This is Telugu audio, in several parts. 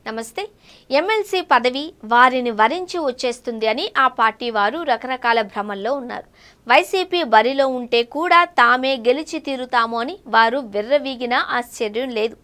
నమస్తే. ఎమ్మెల్సీ పదవి వారిని వరించి వచ్చేస్తుంది అని ఆ పార్టీ వారు రకరకాల భ్రమల్లో ఉన్నారు. వైసీపీ బరిలో ఉంటే కూడా తామే గెలిచి తీరుతాము అని వారు విర్రవీగినా ఆశ్చర్యం లేదు.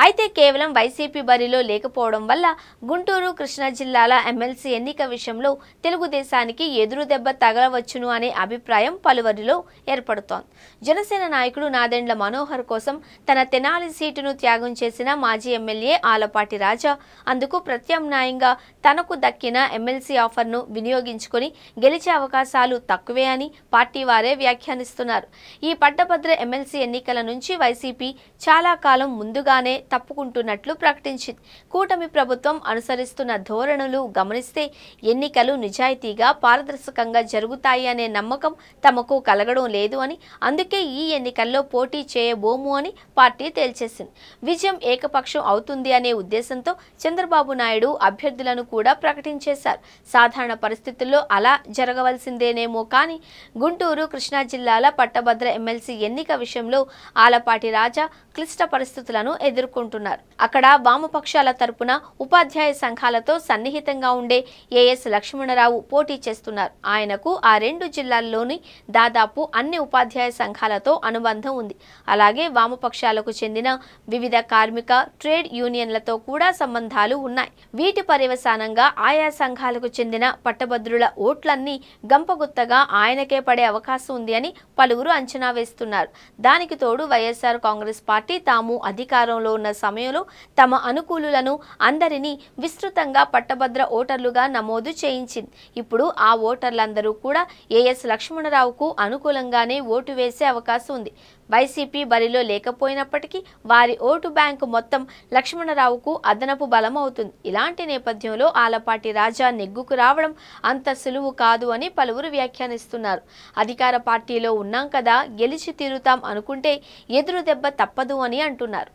అయితే కేవలం వైసీపీ బరిలో లేకపోవడం వల్ల గుంటూరు, కృష్ణా జిల్లాల ఎమ్మెల్సీ ఎన్నిక విషయంలో తెలుగుదేశానికి ఎదురు దెబ్బ తగలవచ్చును అనే అభిప్రాయం పలువురిలో ఏర్పడుతోంది. జనసేన నాయకుడు నాదెండ్ల మనోహర్ కోసం తన తెనాలి సీటును త్యాగం చేసిన మాజీ ఎమ్మెల్యే ఆలపాటి రాజా అందుకు ప్రత్యామ్నాయంగా తనకు దక్కిన ఎమ్మెల్సీ ఆఫర్ను వినియోగించుకొని గెలిచే అవకాశాలు తక్కువే అని పార్టీ వారే వ్యాఖ్యానిస్తున్నారు. ఈ పట్టభద్ర ఎమ్మెల్సీ ఎన్నికల నుంచి వైసీపీ చాలా కాలం ముందుగానే తప్పుకుంటున్నట్లు ప్రకటించింది. కూటమి ప్రభుత్వం అనుసరిస్తున్న ధోరణులు గమనిస్తే ఎన్నికలు నిజాయితీగా పారదర్శకంగా జరుగుతాయి అనే నమ్మకం తమకు కలగడం లేదు అని, అందుకే ఈ ఎన్నికల్లో పోటీ చేయబోము అని పార్టీ తేల్చేసింది. విజయం ఏకపక్షం అవుతుంది అనే ఉద్దేశంతో చంద్రబాబు నాయుడు అభ్యర్థులను కూడా ప్రకటించేశారు. సాధారణ పరిస్థితుల్లో అలా జరగవలసిందేనేమో కానీ గుంటూరు, కృష్ణా జిల్లాల పట్టభద్ర ఎమ్మెల్సీ ఎన్నిక విషయంలో ఆలపాటి రాజా క్లిష్ట పరిస్థితులను ఎదుర్కొంటున్నారు. అక్కడ వామపక్షాల తరపున ఉపాధ్యాయ సంఘాలతో సన్నిహితంగా ఉండే ఏఎస్ లక్ష్మణరావు పోటీ చేస్తున్నారు. ఆయనకు ఆ రెండు జిల్లాల్లోని దాదాపు అన్ని ఉపాధ్యాయ సంఘాలతో అనుబంధం ఉంది. అలాగే వామపక్షాలకు చెందిన వివిధ కార్మిక, ట్రేడ్ యూనియన్లతో కూడా సంబంధాలు ఉన్నాయి. వీటి పర్యవసానంగా ఆయా సంఘాలకు చెందిన పట్టభద్రుల ఓట్లన్నీ గంపగుత్తగా ఆయనకే పడే అవకాశం ఉంది అని పలువురు అంచనా వేస్తున్నారు. దానికి తోడు వైఎస్ఆర్ కాంగ్రెస్ పార్టీ తాము అధికారంలో ఉన్న సమయంలో తమ అనుకూలులను అందరినీ విస్తృతంగా పట్టభద్ర ఓటర్లుగా నమోదు చేయించింది. ఇప్పుడు ఆ ఓటర్లందరూ కూడా ఏఎస్ లక్ష్మణరావుకు అనుకూలంగానే ఓటు వేసే అవకాశం ఉంది. వైసీపీ బరిలో లేకపోయినప్పటికీ వారి ఓటు బ్యాంకు మొత్తం లక్ష్మణరావుకు అదనపు బలం అవుతుంది. ఇలాంటి నేపథ్యంలో ఆలపాటి రాజా నెగ్గుకు రావడం అంత సులువు కాదు అని పలువురు వ్యాఖ్యానిస్తున్నారు. అధికార పార్టీలో ఉన్నాం కదా, గెలిచి తీరుతాం అనుకుంటే ఎదురు దెబ్బ తప్పదు అని అంటున్నారు.